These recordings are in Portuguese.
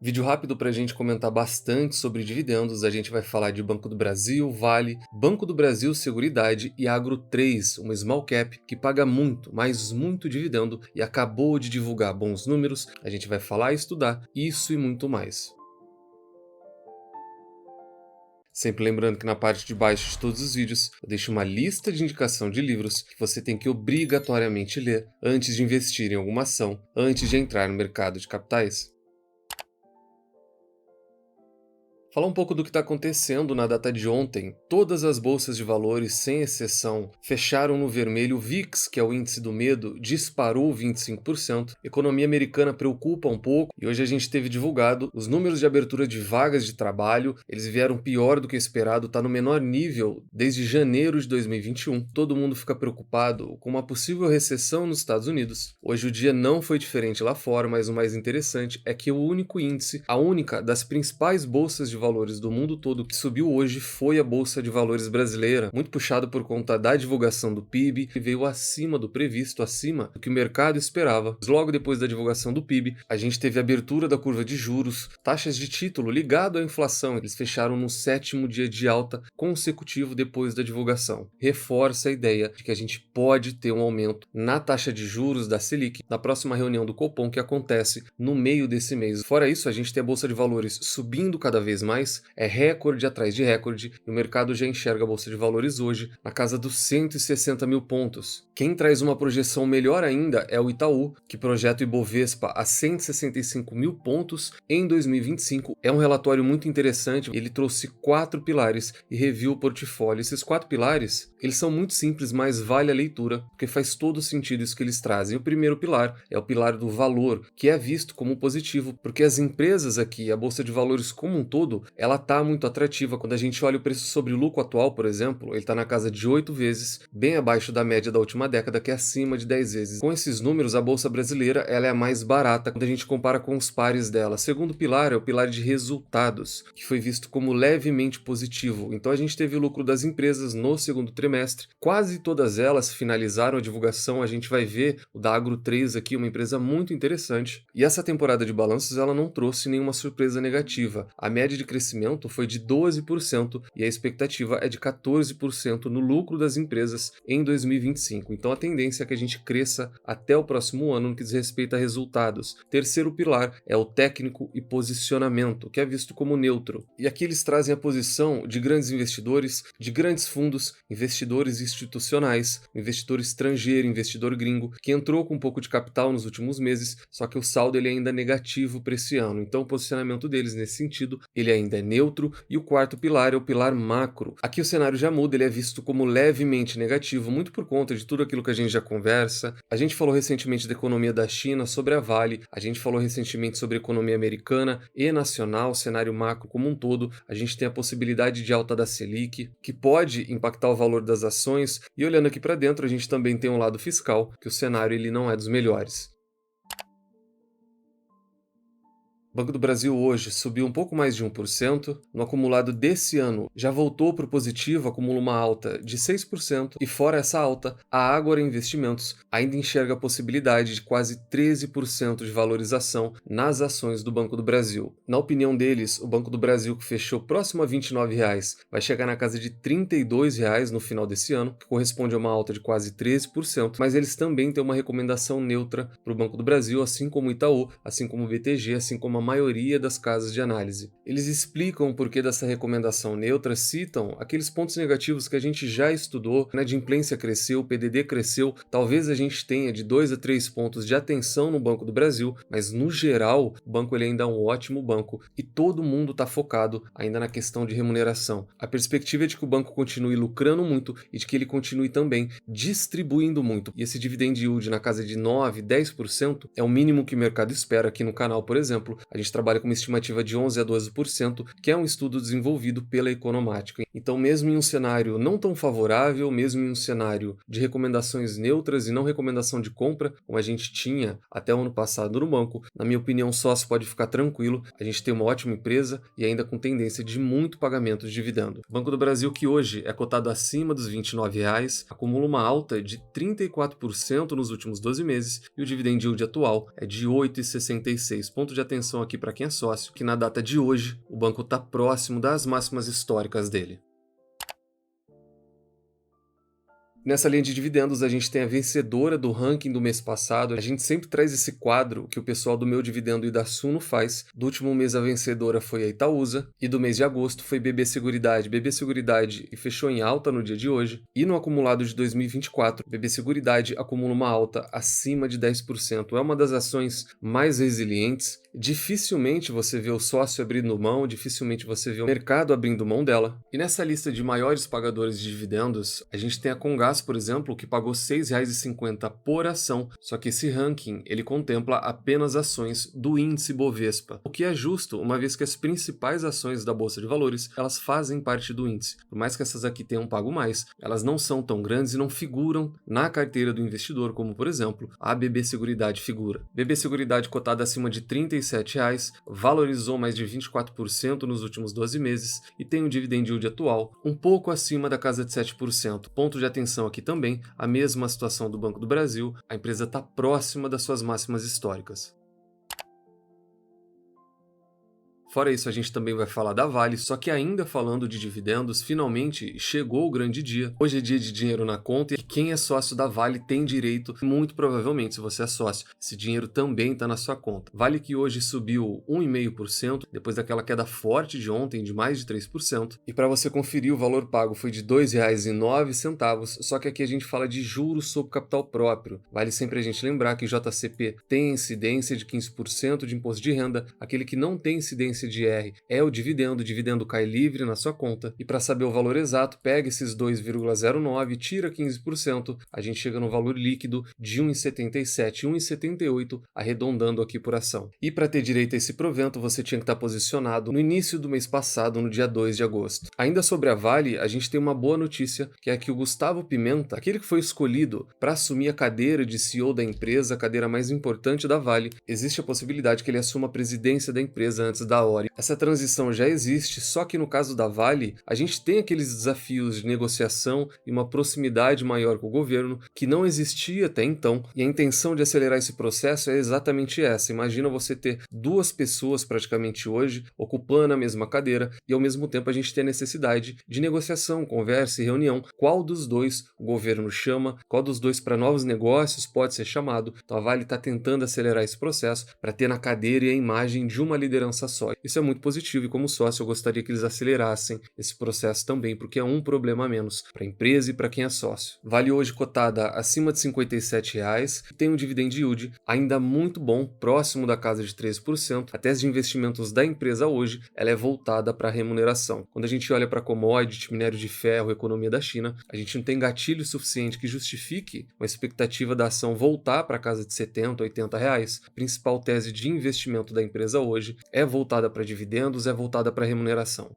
Vídeo rápido para a gente comentar bastante sobre dividendos. A gente vai falar de Banco do Brasil, Vale, Banco do Brasil Seguridade e Agro 3, uma small cap que paga muito, mas muito dividendo e acabou de divulgar bons números. A gente vai falar e estudar isso e muito mais. Sempre lembrando que na parte de baixo de todos os vídeos eu deixo uma lista de indicação de livros que você tem que obrigatoriamente ler antes de investir em alguma ação, antes de entrar no mercado de capitais. Falar um pouco do que está acontecendo na data de ontem. Todas as bolsas de valores, sem exceção, fecharam no vermelho. O VIX, que é o índice do medo, disparou 25%. A economia americana preocupa um pouco e hoje a gente teve divulgado os números de abertura de vagas de trabalho. Eles vieram pior do que esperado, está no menor nível desde janeiro de 2021. Todo mundo fica preocupado com uma possível recessão nos Estados Unidos. Hoje o dia não foi diferente lá fora, mas o mais interessante é que o único índice, a única das principais bolsas de valores do mundo todo que subiu hoje foi a Bolsa de Valores brasileira, muito puxado por conta da divulgação do PIB, que veio acima do previsto, acima do que o mercado esperava. Logo depois da divulgação do PIB, a gente teve a abertura da curva de juros, taxas de título ligado à inflação. Eles fecharam no 7º dia de alta consecutivo depois da divulgação. Reforça a ideia de que a gente pode ter um aumento na taxa de juros da Selic na próxima reunião do Copom, que acontece no meio desse mês. Fora isso, a gente tem a Bolsa de Valores subindo cada vez mais, é recorde atrás de recorde, e o mercado já enxerga a Bolsa de Valores hoje na casa dos 160 mil pontos. Quem traz uma projeção melhor ainda é o Itaú, que projeta o Ibovespa a 165 mil pontos em 2025. É um relatório muito interessante, ele trouxe 4 pilares e reviu o portfólio. Esses 4 pilares, eles são muito simples, mas vale a leitura, porque faz todo sentido isso que eles trazem. O primeiro pilar é o pilar do valor, que é visto como positivo, porque as empresas aqui, a Bolsa de Valores como um todo, ela está muito atrativa. Quando a gente olha o preço sobre lucro atual, por exemplo, ele está na casa de 8 vezes, bem abaixo da média da última década, que é acima de 10 vezes. Com esses números, a Bolsa brasileira ela é a mais barata quando a gente compara com os pares dela. Segundo pilar é o pilar de resultados, que foi visto como levemente positivo. Então a gente teve o lucro das empresas no segundo trimestre. Quase todas elas finalizaram a divulgação. A gente vai ver o da Agro 3 aqui, uma empresa muito interessante. E essa temporada de balanços ela não trouxe nenhuma surpresa negativa. A média de crescimento foi de 12% e a expectativa é de 14% no lucro das empresas em 2025. Então a tendência é que a gente cresça até o próximo ano no que diz respeito a resultados. Terceiro pilar é o técnico e posicionamento, que é visto como neutro. E aqui eles trazem a posição de grandes investidores, de grandes fundos, investidores institucionais, investidor estrangeiro, investidor gringo, que entrou com um pouco de capital nos últimos meses, só que o saldo ele ainda é negativo para esse ano. Então o posicionamento deles nesse sentido, ele ainda é neutro. E o quarto pilar é o pilar macro. Aqui o cenário já muda, ele é visto como levemente negativo, muito por conta de tudo aquilo que a gente já conversa. A gente falou recentemente da economia da China, sobre a Vale, a gente falou recentemente sobre a economia americana e nacional, o cenário macro como um todo. A gente tem a possibilidade de alta da Selic, que pode impactar o valor das ações, e olhando aqui para dentro, a gente também tem um lado fiscal, que o cenário ele não é dos melhores. O Banco do Brasil hoje subiu um pouco mais de 1%, no acumulado desse ano já voltou para o positivo, acumula uma alta de 6%, e fora essa alta, a Ágora Investimentos ainda enxerga a possibilidade de quase 13% de valorização nas ações do Banco do Brasil. Na opinião deles, o Banco do Brasil, que fechou próximo a R$ 29, vai chegar na casa de R$ 32 no final desse ano, que corresponde a uma alta de quase 13%, mas eles também têm uma recomendação neutra para o Banco do Brasil, assim como o Itaú, assim como o BTG, assim como a maioria das casas de análise. Eles explicam o porquê dessa recomendação neutra, citam aqueles pontos negativos que a gente já estudou, a inadimplência cresceu, o PDD cresceu, talvez a gente tenha de 2 a 3 pontos de atenção no Banco do Brasil, mas no geral o banco ele ainda é um ótimo banco e todo mundo está focado ainda na questão de remuneração. A perspectiva é de que o banco continue lucrando muito e de que ele continue também distribuindo muito. E esse dividend yield na casa de 9, 10% é o mínimo que o mercado espera. Aqui no canal, por exemplo, a gente trabalha com uma estimativa de 11 a 12%, que é um estudo desenvolvido pela Economática. Então, mesmo em um cenário não tão favorável, mesmo em um cenário de recomendações neutras e não recomendação de compra, como a gente tinha até o ano passado no banco, na minha opinião, sócio pode ficar tranquilo. A gente tem uma ótima empresa e ainda com tendência de muito pagamento de dividendo. O Banco do Brasil, que hoje é cotado acima dos R$ 29, acumula uma alta de 34% nos últimos 12 meses e o dividend yield atual é de 8,66. Ponto de atenção aqui para quem é sócio, que na data de hoje o banco está próximo das máximas históricas dele. Nessa linha de dividendos, a gente tem a vencedora do ranking do mês passado. A gente sempre traz esse quadro que o pessoal do Meu Dividendo e da Suno faz. Do último mês, a vencedora foi a Itaúsa, e do mês de agosto foi BB Seguridade. BB Seguridade fechou em alta no dia de hoje, e no acumulado de 2024, BB Seguridade acumula uma alta acima de 10%. É uma das ações mais resilientes. Dificilmente você vê o sócio abrindo mão, dificilmente você vê o mercado abrindo mão dela. E nessa lista de maiores pagadores de dividendos, a gente tem a Comgás, por exemplo, que pagou R$ 6,50 por ação, só que esse ranking ele contempla apenas ações do índice Bovespa, o que é justo, uma vez que as principais ações da Bolsa de Valores, elas fazem parte do índice. Por mais que essas aqui tenham pago mais, elas não são tão grandes e não figuram na carteira do investidor, como por exemplo, a BB Seguridade figura. BB Seguridade cotada acima de R$ 37,00, valorizou mais de 24% nos últimos 12 meses e tem um dividend yield atual um pouco acima da casa de 7%. Ponto de atenção aqui também, a mesma situação do Banco do Brasil, a empresa está próxima das suas máximas históricas. Fora isso, a gente também vai falar da Vale, só que ainda falando de dividendos, finalmente chegou o grande dia. Hoje é dia de dinheiro na conta e quem é sócio da Vale tem direito, muito provavelmente, se você é sócio, esse dinheiro também está na sua conta. Vale que hoje subiu 1,5%, depois daquela queda forte de ontem de mais de 3%. E para você conferir, o valor pago foi de R$ 2,09, só que aqui a gente fala de juros sobre capital próprio. Vale sempre a gente lembrar que JCP tem incidência de 15% de imposto de renda, aquele que não tem incidência de R é o dividendo cai livre na sua conta, e para saber o valor exato, pega esses 2,09, tira 15%, a gente chega no valor líquido de 1,77, 1,78, arredondando aqui por ação. E para ter direito a esse provento, você tinha que estar posicionado no início do mês passado, no dia 2 de agosto. Ainda sobre a Vale, a gente tem uma boa notícia, que é que o Gustavo Pimenta, aquele que foi escolhido para assumir a cadeira de CEO da empresa, a cadeira mais importante da Vale, existe a possibilidade que ele assuma a presidência da empresa antes da hora. Essa transição já existe, só que no caso da Vale, a gente tem aqueles desafios de negociação e uma proximidade maior com o governo que não existia até então, e a intenção de acelerar esse processo é exatamente essa. Imagina você ter duas pessoas praticamente hoje ocupando a mesma cadeira e ao mesmo tempo a gente ter a necessidade de negociação, conversa e reunião. Qual dos dois o governo chama, qual dos dois para novos negócios pode ser chamado. Então a Vale está tentando acelerar esse processo para ter na cadeira e a imagem de uma liderança só. Isso é muito positivo e como sócio eu gostaria que eles acelerassem esse processo também, porque é um problema a menos para a empresa e para quem é sócio. Vale hoje cotada acima de R$ 57,00, tem um dividend yield ainda muito bom, próximo da casa de 13%. A tese de investimentos da empresa hoje ela é voltada para a remuneração. Quando a gente olha para commodity, minério de ferro, economia da China, a gente não tem gatilho suficiente que justifique uma expectativa da ação voltar para a casa de 70, 80 reais. A principal tese de investimento da empresa hoje é voltada para dividendos, é voltada para remuneração.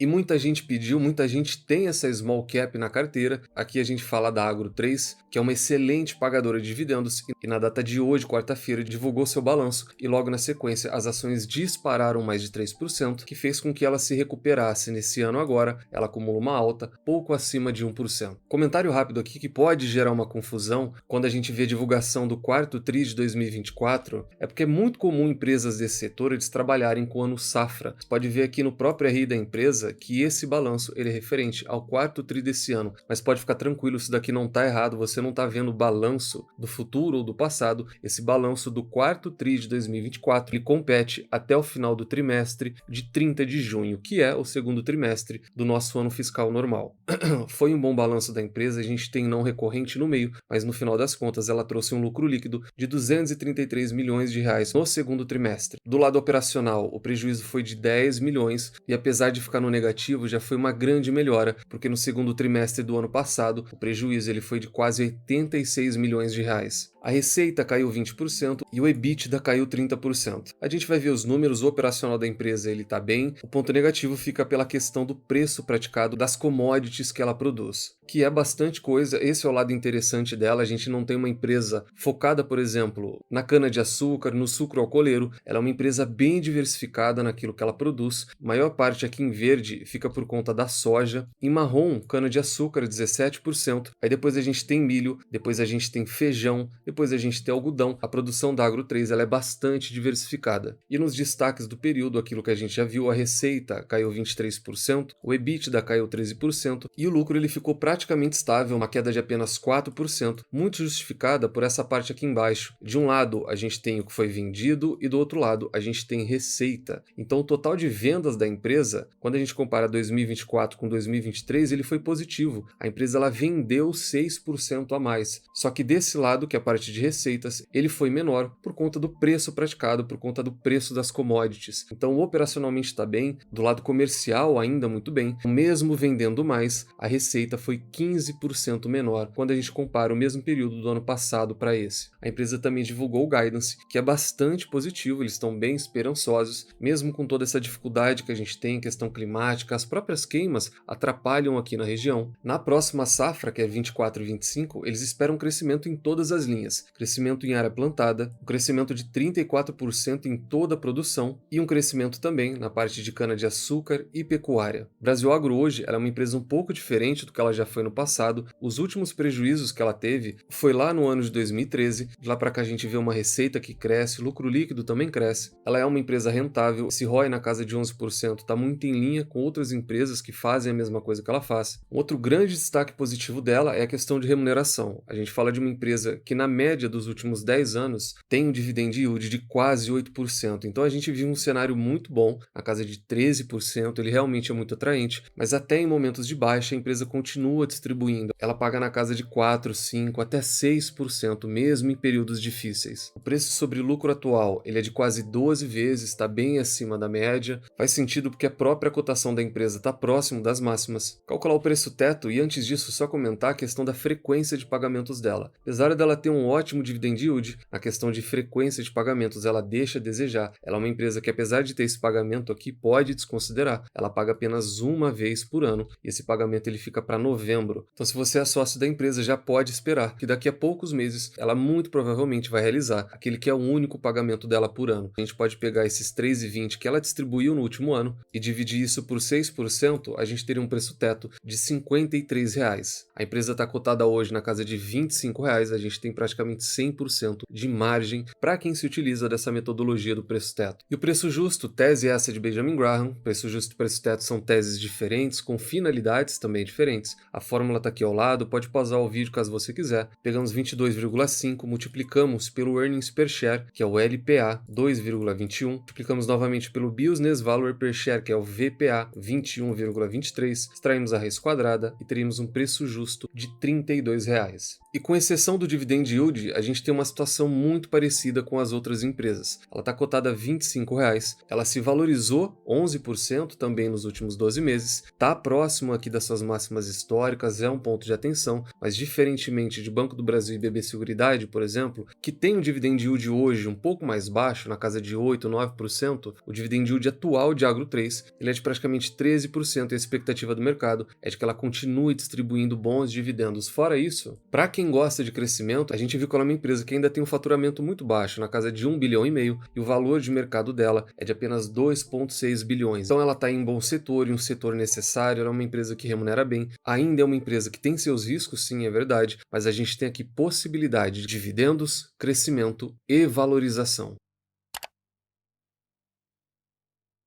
E muita gente pediu, muita gente tem essa small cap na carteira. Aqui a gente fala da Agro 3, que é uma excelente pagadora de dividendos e na data de hoje, quarta-feira, divulgou seu balanço e logo na sequência as ações dispararam mais de 3%, que fez com que ela se recuperasse nesse ano agora. Ela acumula uma alta pouco acima de 1%. Comentário rápido aqui que pode gerar uma confusão quando a gente vê a divulgação do quarto TRI de 2024, é porque é muito comum empresas desse setor eles trabalharem com ano safra. Você pode ver aqui no próprio RI da empresa que esse balanço ele é referente ao quarto TRI desse ano, mas pode ficar tranquilo, isso daqui não está errado, você não está vendo o balanço do futuro ou do passado, esse balanço do quarto TRI de 2024, ele compete até o final do trimestre de 30 de junho, que é o segundo trimestre do nosso ano fiscal normal. Foi um bom balanço da empresa, a gente tem não recorrente no meio, mas no final das contas ela trouxe um lucro líquido de 233 milhões de reais no segundo trimestre. Do lado operacional, o prejuízo foi de 10 milhões e apesar de ficar no negativo, já foi uma grande melhora, porque no segundo trimestre do ano passado, o prejuízo ele foi de quase 86 milhões de reais. A receita caiu 20% e o EBITDA caiu 30%. A gente vai ver os números, o operacional da empresa ele está bem, o ponto negativo fica pela questão do preço praticado das commodities que ela produz, que é bastante coisa. Esse é o lado interessante dela, a gente não tem uma empresa focada, por exemplo, na cana-de-açúcar, no sucro alcooleiro, ela é uma empresa bem diversificada naquilo que ela produz. A maior parte aqui em verde fica por conta da soja, em marrom, cana-de-açúcar 17%, aí depois a gente tem milho, depois a gente tem feijão, depois a gente tem algodão. A produção da Agro 3 ela é bastante diversificada. E nos destaques do período, aquilo que a gente já viu, a receita caiu 23%, o EBITDA caiu 13% e o lucro ele ficou praticamente estável, uma queda de apenas 4%, muito justificada por essa parte aqui embaixo. De um lado, a gente tem o que foi vendido e do outro lado, a gente tem receita. Então, o total de vendas da empresa, quando a gente compara 2024 com 2023, ele foi positivo. A empresa ela vendeu 6% a mais. Só que desse lado, que é a parte de receitas, ele foi menor por conta do preço praticado, por conta do preço das commodities. Então, operacionalmente está bem, do lado comercial ainda muito bem. Mesmo vendendo mais, a receita foi 15% menor quando a gente compara o mesmo período do ano passado para esse. A empresa também divulgou o guidance, que é bastante positivo, eles estão bem esperançosos, mesmo com toda essa dificuldade que a gente tem, questão climática, as próprias queimas atrapalham aqui na região. Na próxima safra, que é 24 e 25, eles esperam um crescimento em todas as linhas, crescimento em área plantada, um crescimento de 34% em toda a produção e um crescimento também na parte de cana-de-açúcar e pecuária. Brasil Agro hoje ela é uma empresa um pouco diferente do que ela já foi no passado. Os últimos prejuízos que ela teve foi lá no ano de 2013, de lá para cá a gente vê uma receita que cresce, o lucro líquido também cresce. Ela é uma empresa rentável, esse ROI na casa de 11% está muito em linha com outras empresas que fazem a mesma coisa que ela faz. Um outro grande destaque positivo dela é a questão de remuneração. A gente fala de uma empresa que na média dos últimos 10 anos tem um dividend yield de quase 8%. Então a gente vive um cenário muito bom, na casa de 13%, ele realmente é muito atraente, mas até em momentos de baixa a empresa continua distribuindo. Ela paga na casa de 4, 5, até 6%, mesmo em períodos difíceis. O preço sobre lucro atual ele é de quase 12 vezes, está bem acima da média. Faz sentido porque a própria cotação da empresa está próximo das máximas. Calcular o preço teto e antes disso só comentar a questão da frequência de pagamentos dela. Apesar dela ter um ótimo dividend yield, a questão de frequência de pagamentos ela deixa a desejar. Ela é uma empresa que apesar de ter esse pagamento aqui, pode desconsiderar. Ela paga apenas uma vez por ano e esse pagamento ele fica para novembro. Então se você é sócio da empresa já pode esperar que daqui a poucos meses ela muito provavelmente vai realizar aquele que é o único pagamento dela por ano. A gente pode pegar esses 3,20 que ela distribuiu no último ano e dividir isso por 6%, a gente teria um preço teto de R$ 53. A empresa está cotada hoje na casa de R$ 25, a gente tem praticamente 100% de margem para quem se utiliza dessa metodologia do preço teto. E o preço justo, tese essa de Benjamin Graham, preço justo e preço teto são teses diferentes, com finalidades também diferentes. A fórmula está aqui ao lado, pode pausar o vídeo caso você quiser. Pegamos 22,5, multiplicamos pelo Earnings Per Share, que é o LPA, 2,21, multiplicamos novamente pelo Business Value Per Share, que é o VPA, 21,23, extraímos a raiz quadrada e teríamos um preço justo de R$ 32. E com exceção do dividend yield, a gente tem uma situação muito parecida com as outras empresas. Ela está cotada a R$ 25, ela se valorizou 11% também nos últimos 12 meses, está próximo aqui das suas máximas históricas, é um ponto de atenção, mas diferentemente de Banco do Brasil e BB Seguridade, por exemplo, que tem um dividend yield hoje um pouco mais baixo, na casa de 8, 9%, o dividend yield atual de Agro 3 ele é de praticamente 13% e a expectativa do mercado é de que ela continue distribuindo bons dividendos. Fora isso, para quem gosta de crescimento, a gente viu que ela é uma empresa que ainda tem um faturamento muito baixo, na casa de 1,5 bilhão, e o valor de mercado dela é de apenas 2,6 bilhões. Então ela está em um bom setor, e um setor necessário, ela é uma empresa que remunera bem, ainda é uma empresa que tem seus riscos, sim, é verdade, mas a gente tem aqui possibilidade de dividendos, crescimento e valorização.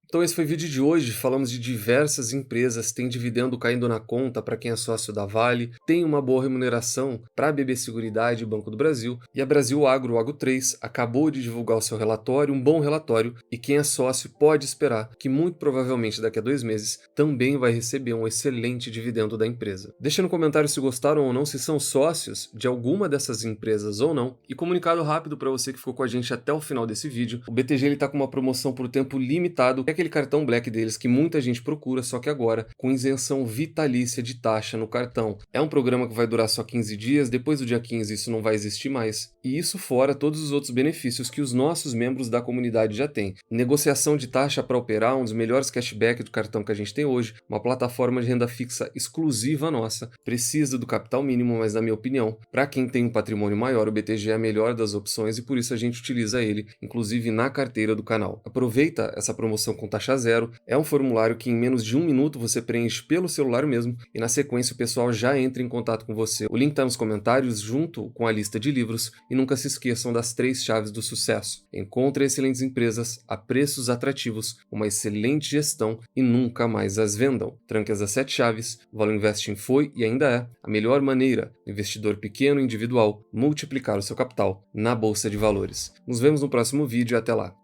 Então esse foi o vídeo de hoje, falamos de diversas empresas, tem dividendo caindo na conta para quem é sócio da Vale, tem uma boa remuneração para a BB Seguridade e Banco do Brasil, e a Brasil Agro, o Agro 3, acabou de divulgar o seu relatório, um bom relatório, e quem é sócio pode esperar que muito provavelmente daqui a 2 meses também vai receber um excelente dividendo da empresa. Deixa no comentário se gostaram ou não, se são sócios de alguma dessas empresas ou não, e comunicado rápido para você que ficou com a gente até o final desse vídeo, o BTG está com uma promoção por tempo limitado, aquele cartão Black deles que muita gente procura, só que agora com isenção vitalícia de taxa no cartão. É um programa que vai durar só 15 dias, depois do dia 15 isso não vai existir mais. E isso fora todos os outros benefícios que os nossos membros da comunidade já têm. Negociação de taxa para operar, um dos melhores cashback do cartão que a gente tem hoje, uma plataforma de renda fixa exclusiva nossa, precisa do capital mínimo, mas na minha opinião, para quem tem um patrimônio maior, o BTG é a melhor das opções e por isso a gente utiliza ele, inclusive na carteira do canal. Aproveita essa promoção com taxa zero. É um formulário que em menos de 1 minuto você preenche pelo celular mesmo e na sequência o pessoal já entra em contato com você. O link está nos comentários junto com a lista de livros e nunca se esqueçam das 3 chaves do sucesso. Encontre excelentes empresas a preços atrativos, uma excelente gestão e nunca mais as vendam. Tranque as 7 chaves. O Valor Investing foi e ainda é a melhor maneira do investidor pequeno e individual multiplicar o seu capital na Bolsa de Valores. Nos vemos no próximo vídeo e até lá.